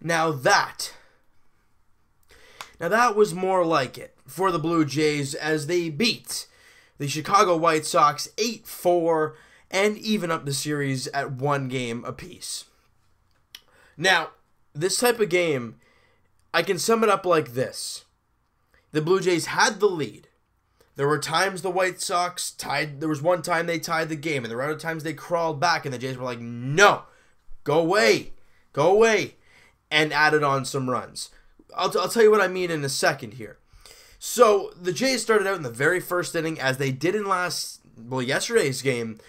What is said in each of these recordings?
Now that was more like it for the Blue Jays as they beat the Chicago Whit Sox 8-4 and even up the series at 1 game apiece. Now, this type of game, I can sum it up like this. The Blue Jays had the lead. There were times the White Sox tied. There was one time they tied the game, and there were other times they crawled back, and the Jays were like, no, go away, and added on some runs. I'll tell you what I mean in a second here. So the Jays started out in the very first inning, as they did in yesterday's game,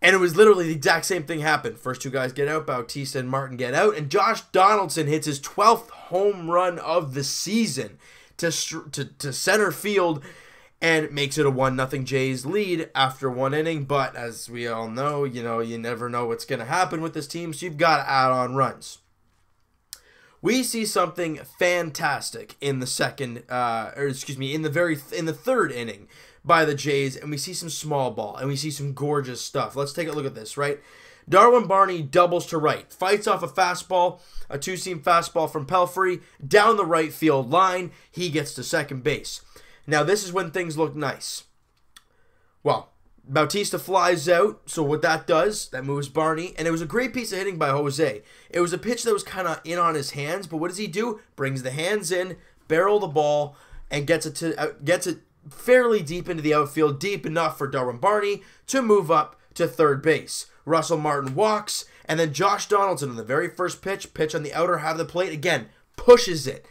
and it was literally the exact same thing happened. First 2 guys get out, Bautista and Martin get out, and Josh Donaldson hits his 12th home run of the season to center field, and makes it a 1-0 Jays lead after 1 inning. But as we all know, you never know what's going to happen with this team, so you've got to add on runs. We see something fantastic in the third inning by the Jays, and we see some small ball, and we see some gorgeous stuff. Let's take a look at this, right? Darwin Barney doubles to right, fights off a fastball, a 2-seam fastball from Pelfrey, down the right field line. He gets to second base. Now, this is when things look nice. Well, Bautista flies out, so what that does, that moves Barney, and it was a great piece of hitting by Jose. It was a pitch that was kind of in on his hands, but what does he do? Brings the hands in, barrel the ball, and gets it fairly deep into the outfield, deep enough for Darwin Barney to move up to third base. Russell Martin walks, and then Josh Donaldson on the very first pitch on the outer half of the plate, again, pushes it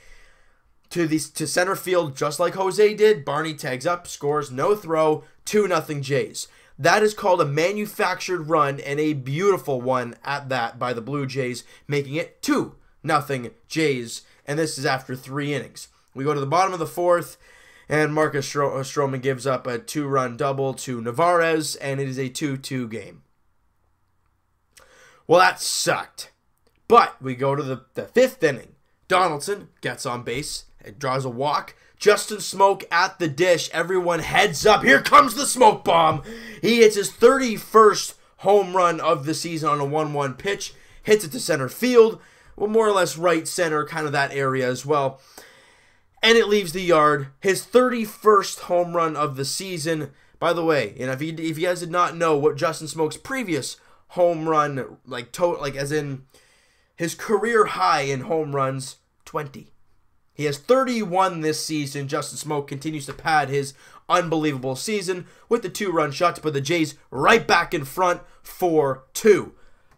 to center field just like Jose did. Barney tags up, scores, no throw, 2-0 Jays. That is called a manufactured run, and a beautiful one at that by the Blue Jays, making it 2-0 Jays, and this is after 3 innings. We go to the bottom of the 4th, and Marcus Stroman gives up a 2-run double to Narvaez, and it is a 2-2 game. Well, that sucked. But we go to the 5th inning. Donaldson gets on base. It draws a walk. Justin Smoke at the dish. Everyone heads up. Here comes the smoke bomb. He hits his 31st home run of the season on a 1-1 pitch. Hits it to center field. Well, more or less right center, kind of that area as well. And it leaves the yard. His 31st home run of the season. By the way, if you guys did not know what Justin Smoke's previous home run, as in his career high in home runs, 20. He has 31 this season. Justin Smoke continues to pad his unbelievable season with the 2-run shot to put the Jays right back in front 4-2.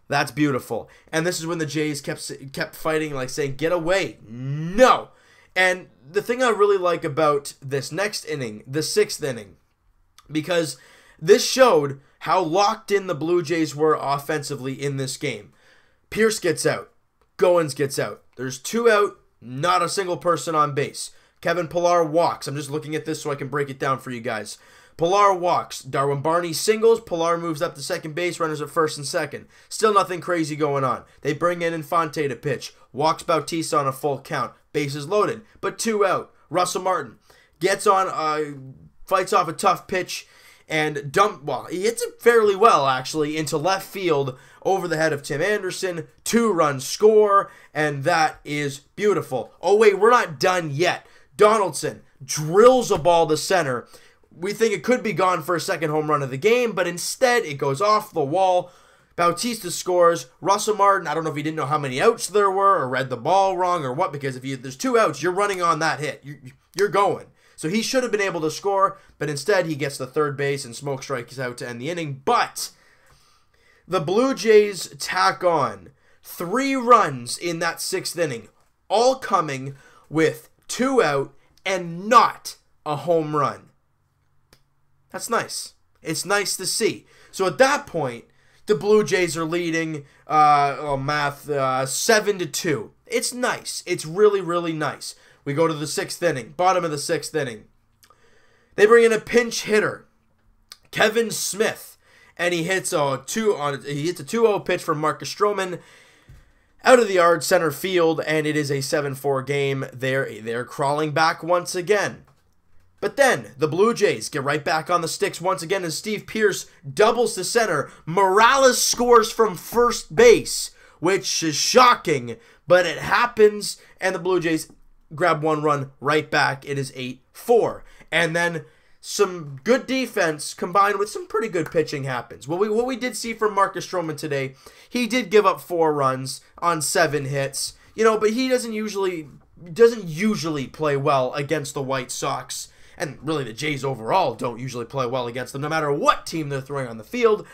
That's beautiful. And this is when the Jays kept fighting, saying, get away. No. And the thing I really like about this next inning, the 6th inning, because this showed how locked in the Blue Jays were offensively in this game. Pierce gets out. Goins gets out. There's 2 out. Not a single person on base. Kevin Pillar walks. I'm just looking at this so I can break it down for you guys. Pillar walks. Darwin Barney singles. Pillar moves up to second base. Runners at first and second. Still nothing crazy going on. They bring in Infante to pitch. Walks Bautista on a full count. Bases loaded. But 2 out. Russell Martin gets on, fights off a tough pitch, and he hits it fairly well, actually, into left field over the head of Tim Anderson. 2-run score, and that is beautiful. Oh, wait, we're not done yet. Donaldson drills a ball to center. We think it could be gone for a second home run of the game, but instead it goes off the wall. Bautista scores. Russell Martin, I don't know if he didn't know how many outs there were or read the ball wrong or what, because if there's 2 outs, you're running on that hit. You're going. So he should have been able to score, but instead he gets to third base and Smoke strikes out to end the inning. But the Blue Jays tack on 3 runs in that 6th inning, all coming with 2 out and not a home run. That's nice. It's nice to see. So at that point, the Blue Jays are leading 7-2. It's nice. It's really, really nice. We go to the 6th inning, bottom of the 6th inning. They bring in a pinch hitter, Kevin Smith, and he hits a 2-0 pitch from Marcus Stroman out of the yard, center field, and it is a 7-4 game. They're crawling back once again. But then the Blue Jays get right back on the sticks once again as Steve Pearce doubles to center. Morales scores from first base, which is shocking, But it happens, and the Blue Jays grab 1 run right back. It is 8-4. And then some good defense combined with some pretty good pitching happens. What we did see from Marcus Stroman today, he did give up 4 runs on 7 hits. But he doesn't usually play well against the White Sox. And really the Jays overall don't usually play well against them, no matter what team they're throwing on the field.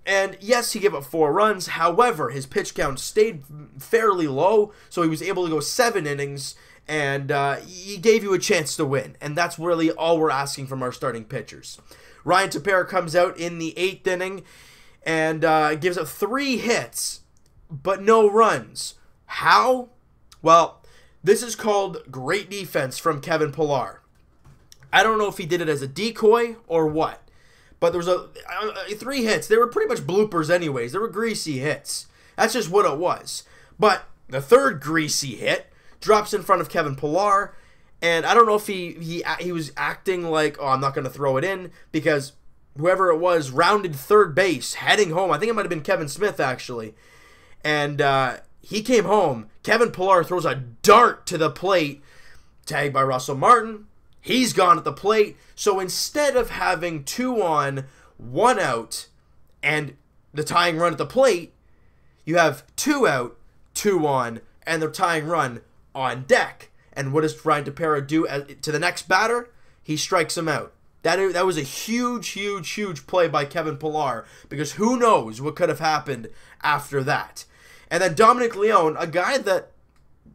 And yes, he gave up 4 runs. However, his pitch count stayed fairly low, so he was able to go 7 innings, and he gave you a chance to win. And that's really all we're asking from our starting pitchers. Ryan Tepera comes out in the 8th inning and gives up 3 hits, but no runs. How? Well, this is called great defense from Kevin Pillar. I don't know if he did it as a decoy or what. But there was 3 hits. They were pretty much bloopers anyways. They were greasy hits. That's just what it was. But the 3rd greasy hit drops in front of Kevin Pillar. And I don't know if he was acting like, oh, I'm not going to throw it in. Because whoever it was rounded 3rd base, heading home. I think it might have been Kevin Smith, actually. And he came home. Kevin Pillar throws a dart to the plate. Tagged by Russell Martin. He's gone at the plate. So instead of having 2 on, 1 out, and the tying run at the plate, you have 2 out, 2 on, and the tying run on deck. And what does Ryan Tepera do to the next batter? He strikes him out. That was a huge, huge, huge play by Kevin Pillar, because who knows what could have happened after that. And then Dominic Leone, a guy that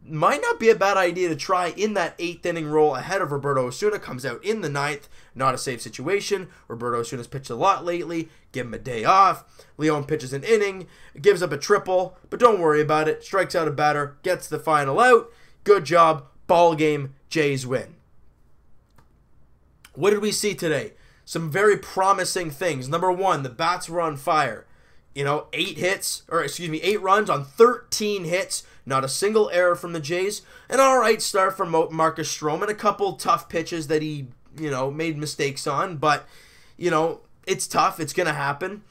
might not be a bad idea to try in that 8th inning role ahead of Roberto Osuna, comes out in the 9th. Not a safe situation. Roberto Osuna's pitched a lot lately. Give him a day off. Leone pitches an inning, gives up a triple, but don't worry about it. Strikes out a batter, gets the final out. Good job. Ball game. Jays win. What did we see today? Some very promising things. Number 1, the bats were on fire. 8 runs on 13 hits. Not a single error from the Jays. An alright start from Marcus Stroman. A couple tough pitches that he, made mistakes on. But, it's tough. It's going to happen.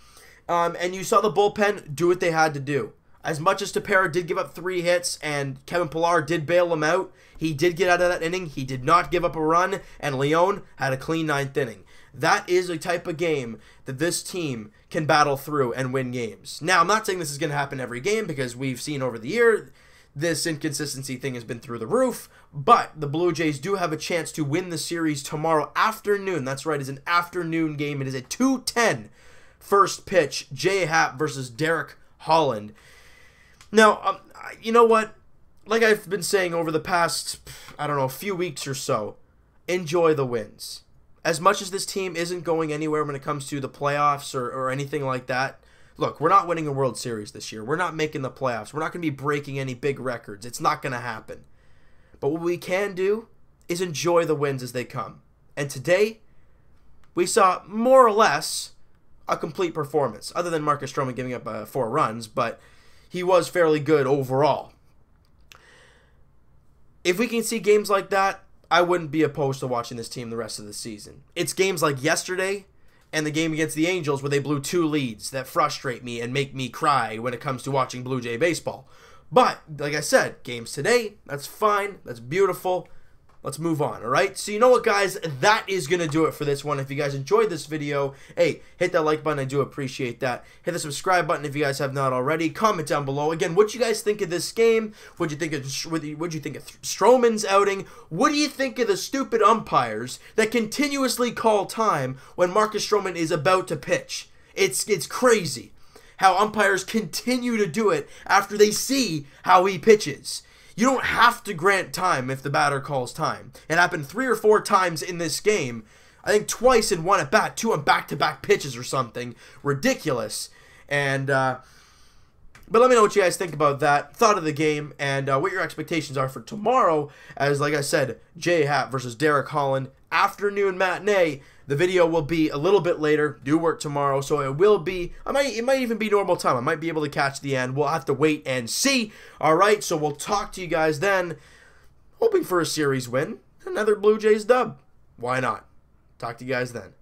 And you saw the bullpen do what they had to do. As much as Tepera did give up 3 hits and Kevin Pillar did bail him out, he did get out of that inning. He did not give up a run. And Leone had a clean 9th inning. That is a type of game that this team can battle through and win games. Now, I'm not saying this is going to happen every game, because we've seen over the year this inconsistency thing has been through the roof, but the Blue Jays do have a chance to win the series tomorrow afternoon. That's right, it's an afternoon game. It is a 2:10 first pitch, J.A Happ versus Derek Holland. Now, you know what? Like I've been saying over the past, few weeks or so, enjoy the wins. As much as this team isn't going anywhere when it comes to the playoffs or anything like that, look, we're not winning a World Series this year. We're not making the playoffs. We're not going to be breaking any big records. It's not going to happen. But what we can do is enjoy the wins as they come. And today, we saw more or less a complete performance, other than Marcus Stroman giving up 4 runs, but he was fairly good overall. If we can see games like that, I wouldn't be opposed to watching this team the rest of the season. It's games like yesterday and the game against the Angels where they blew 2 leads that frustrate me and make me cry when it comes to watching Blue Jay baseball. But, like I said, games today, that's fine, that's beautiful. Let's move on, alright? So you know what, guys? That is going to do it for this one. If you guys enjoyed this video, hey, hit that like button. I do appreciate that. Hit the subscribe button if you guys have not already. Comment down below. Again, what you guys think of this game? What'd you think of Stroman's outing? What do you think of the stupid umpires that continuously call time when Marcus Stroman is about to pitch? It's crazy how umpires continue to do it after they see how he pitches. You don't have to grant time if the batter calls time. It happened 3 or 4 times in this game. I think twice in one at bat, 2 on back-to-back pitches or something. Ridiculous. And, but let me know what you guys think about that, thought of the game, and what your expectations are for tomorrow. As, like I said, J.A Happ versus Derek Holland. Afternoon matinee. The video will be a little bit later. Do work tomorrow, so it will be. It might even be normal time. I might be able to catch the end. We'll have to wait and see. All right, so we'll talk to you guys then. Hoping for a series win. Another Blue Jays dub. Why not? Talk to you guys then.